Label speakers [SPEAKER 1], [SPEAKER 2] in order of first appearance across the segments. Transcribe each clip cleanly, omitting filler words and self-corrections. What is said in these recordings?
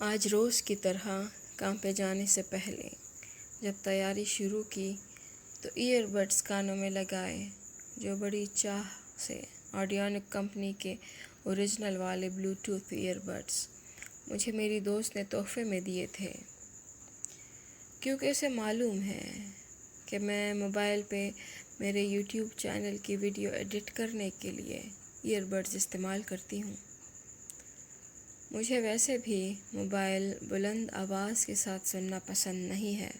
[SPEAKER 1] آج روز کی طرح کام پہ جانے سے پہلے جب تیاری شروع کی تو ایئر بڈس کانوں میں لگائے، جو بڑی چاہ سے آڈیونک کمپنی کے اوریجنل والے بلوٹوتھ ایئر بڈس مجھے میری دوست نے تحفے میں دیے تھے، کیونکہ اسے معلوم ہے کہ میں موبائل پہ میرے یوٹیوب چینل کی ویڈیو ایڈٹ کرنے کے لیے ایئر بڈز استعمال کرتی ہوں۔ مجھے ویسے بھی موبائل بلند آواز کے ساتھ سننا پسند نہیں ہے،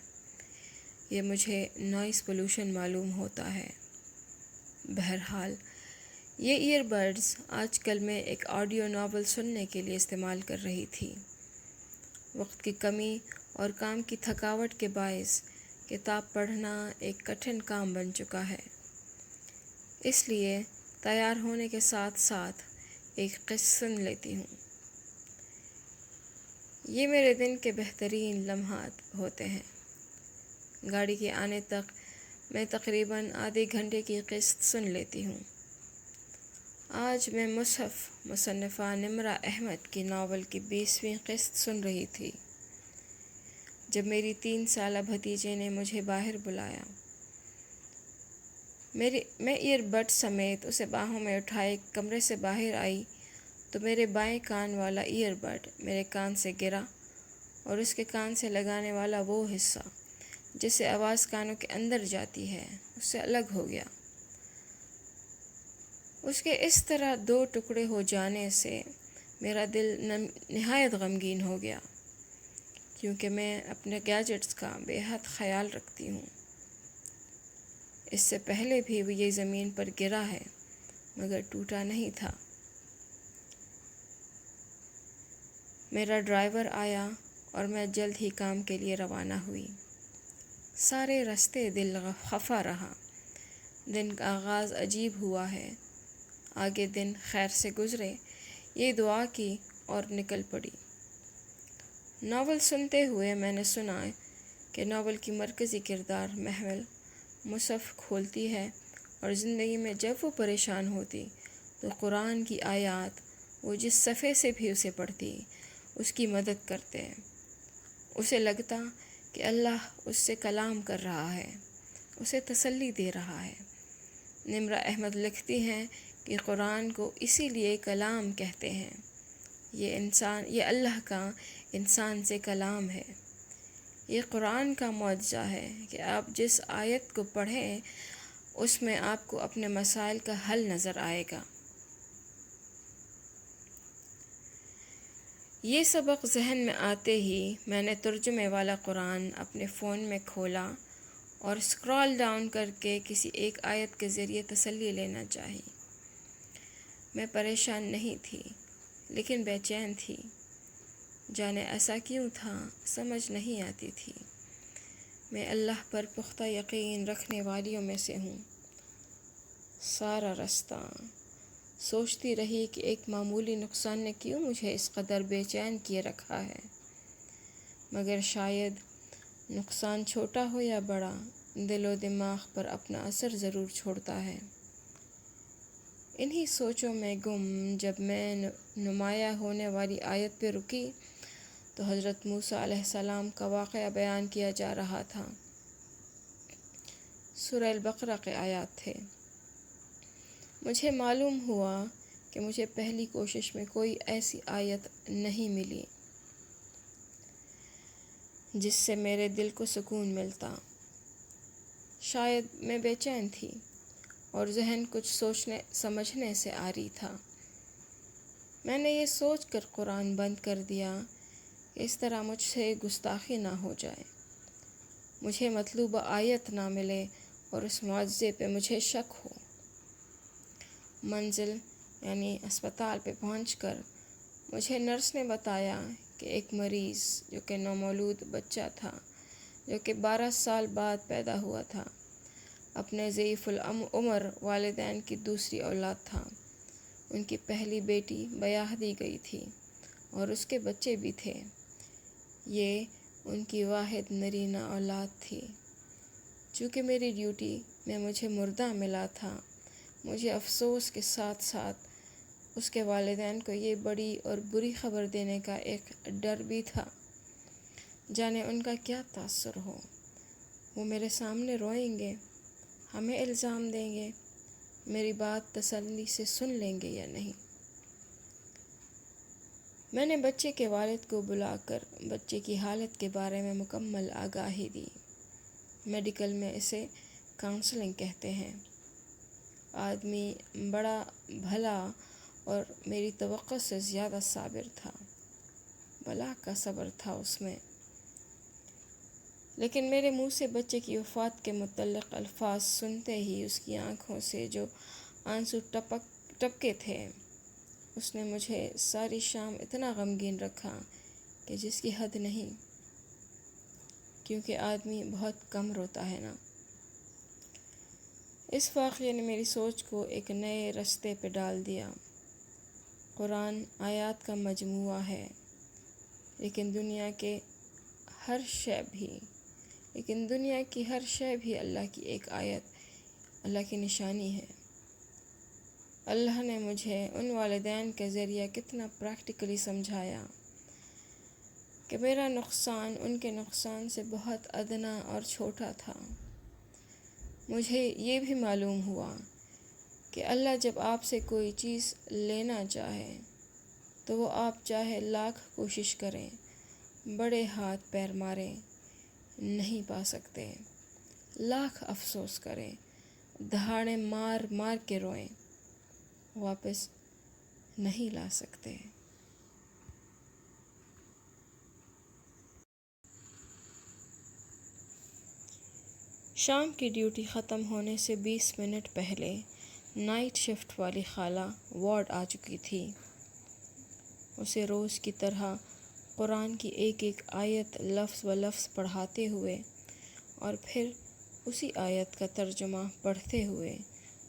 [SPEAKER 1] یہ مجھے نوائز پولوشن معلوم ہوتا ہے۔ بہرحال یہ ایئر بڈز آج کل میں ایک آڈیو ناول سننے کے لیے استعمال کر رہی تھی۔ وقت کی کمی اور کام کی تھکاوٹ کے باعث کتاب پڑھنا ایک کٹھن کام بن چکا ہے، اس لیے تیار ہونے کے ساتھ ساتھ ایک قسط سن لیتی ہوں۔ یہ میرے دن کے بہترین لمحات ہوتے ہیں۔ گاڑی کے آنے تک میں تقریباً آدھے گھنٹے کی قسط سن لیتی ہوں۔ آج میں مصنفہ نمرہ احمد کی ناول کی 20ویں قسط سن رہی تھی جب میری 3 سالہ بھتیجے نے مجھے باہر بلایا۔ میں ایئر بڈ سمیت اسے باہوں میں اٹھائے کمرے سے باہر آئی تو میرے بائیں کان والا ایئر بڈ میرے کان سے گرا اور اس کے کان سے لگانے والا وہ حصہ جس سے آواز کانوں کے اندر جاتی ہے اس سے الگ ہو گیا۔ اس کے اس طرح 2 ٹکڑے ہو جانے سے میرا دل نہایت غمگین ہو گیا، کیونکہ میں اپنے گیجٹس کا بے حد خیال رکھتی ہوں۔ اس سے پہلے بھی وہ یہ زمین پر گرا ہے مگر ٹوٹا نہیں تھا۔ میرا ڈرائیور آیا اور میں جلد ہی کام کے لیے روانہ ہوئی۔ سارے راستے دل خفا رہا۔ دن کا آغاز عجیب ہوا ہے، آگے دن خیر سے گزرے یہ دعا کی اور نکل پڑی۔ ناول سنتے ہوئے میں نے سنا کہ ناول کی مرکزی کردار محول مصحف کھولتی ہے اور زندگی میں جب وہ پریشان ہوتی تو قرآن کی آیات وہ جس صفحے سے بھی اسے پڑھتی اس کی مدد کرتے ہیں۔ اسے لگتا کہ اللہ اس سے کلام کر رہا ہے، اسے تسلی دے رہا ہے۔ نمرہ احمد لکھتی ہیں کہ قرآن کو اسی لیے کلام کہتے ہیں، یہ اللہ کا انسان سے کلام ہے۔ یہ قرآن کا معجزہ ہے کہ آپ جس آیت کو پڑھیں اس میں آپ کو اپنے مسائل کا حل نظر آئے گا۔ یہ سبق ذہن میں آتے ہی میں نے ترجمے والا قرآن اپنے فون میں کھولا اور اسکرال ڈاؤن کر کے کسی ایک آیت کے ذریعے تسلی لینا چاہی۔ میں پریشان نہیں تھی لیکن بے چین تھی، جانے ایسا کیوں تھا سمجھ نہیں آتی تھی۔ میں اللہ پر پختہ یقین رکھنے والیوں میں سے ہوں۔ سارا رستہ سوچتی رہی کہ ایک معمولی نقصان نے کیوں مجھے اس قدر بے چین کیے رکھا ہے، مگر شاید نقصان چھوٹا ہو یا بڑا دل و دماغ پر اپنا اثر ضرور چھوڑتا ہے۔ انہی سوچوں میں گم جب میں نمایاں ہونے والی آیت پہ رکی تو حضرت موسیٰ علیہ السلام کا واقعہ بیان کیا جا رہا تھا۔ سورہ البقرہ کے آیات تھے۔ مجھے معلوم ہوا کہ مجھے پہلی کوشش میں کوئی ایسی آیت نہیں ملی جس سے میرے دل کو سکون ملتا۔ شاید میں بے چین تھی اور ذہن کچھ سوچنے سمجھنے سے عاری تھا۔ میں نے یہ سوچ کر قرآن بند کر دیا کہ اس طرح مجھ سے گستاخی نہ ہو جائے، مجھے مطلوبہ آیت نہ ملے اور اس معجزے پہ مجھے شک ہو۔ منزل یعنی اسپتال پہ پہنچ کر مجھے نرس نے بتایا کہ ایک مریض جو کہ نومولود بچہ تھا، جو کہ 12 سال بعد پیدا ہوا تھا، اپنے ضعیف العمر والدین کی دوسری اولاد تھا۔ ان کی پہلی بیٹی بیاہ دی گئی تھی اور اس کے بچے بھی تھے۔ یہ ان کی واحد نرینہ اولاد تھی۔ چونکہ میری ڈیوٹی میں مجھے مردہ ملا تھا، مجھے افسوس کے ساتھ ساتھ اس کے والدین کو یہ بڑی اور بری خبر دینے کا ایک ڈر بھی تھا، جانے ان کا کیا تاثر ہو۔ وہ میرے سامنے روئیں گے، ہمیں الزام دیں گے، میری بات تسلی سے سن لیں گے یا نہیں۔ میں نے بچے کے والد کو بلا کر بچے کی حالت کے بارے میں مکمل آگاہی دی۔ میڈیکل میں اسے کاؤنسلنگ کہتے ہیں۔ آدمی بڑا بھلا اور میری توقع سے زیادہ صابر تھا، بلا کا صبر تھا اس میں۔ لیکن میرے منہ سے بچے کی وفات کے متعلق الفاظ سنتے ہی اس کی آنکھوں سے جو آنسو ٹپکے تھے، اس نے مجھے ساری شام اتنا غمگین رکھا کہ جس کی حد نہیں، کیونکہ آدمی بہت کم روتا ہے نا۔ اس واقعے نے میری سوچ کو ایک نئے رستے پہ ڈال دیا۔ قرآن آیات کا مجموعہ ہے، لیکن دنیا کی ہر شے بھی اللہ کی ایک آیت، اللہ کی نشانی ہے۔ اللہ نے مجھے ان والدین کے ذریعہ کتنا پریکٹیکلی سمجھایا کہ میرا نقصان ان کے نقصان سے بہت ادنا اور چھوٹا تھا۔ مجھے یہ بھی معلوم ہوا کہ اللہ جب آپ سے کوئی چیز لینا چاہے تو وہ آپ چاہے لاکھ کوشش کریں، بڑے ہاتھ پیر ماریں، نہیں پا سکتے، لاکھ افسوس کریں، دہاڑیں مار مار کے روئیں، واپس نہیں لا سکتے۔ شام کی ڈیوٹی ختم ہونے سے 20 منٹ پہلے نائٹ شفٹ والی خالہ وارڈ آ چکی تھی۔ اسے روز کی طرح قرآن کی ایک ایک آیت لفظ و لفظ پڑھاتے ہوئے اور پھر اسی آیت کا ترجمہ پڑھتے ہوئے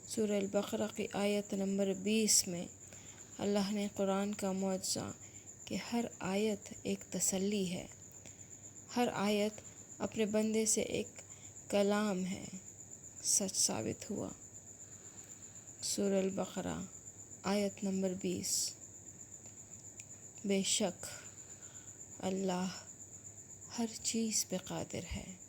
[SPEAKER 1] سورہ البقرہ کی آیت نمبر 20 میں اللہ نے قرآن کا معجزہ کہ ہر آیت ایک تسلی ہے، ہر آیت اپنے بندے سے ایک کلام ہے، سچ ثابت ہوا۔ سورہ البقرہ آیت نمبر 20۔ بے شک اللہ ہر چیز پہ قادر ہے۔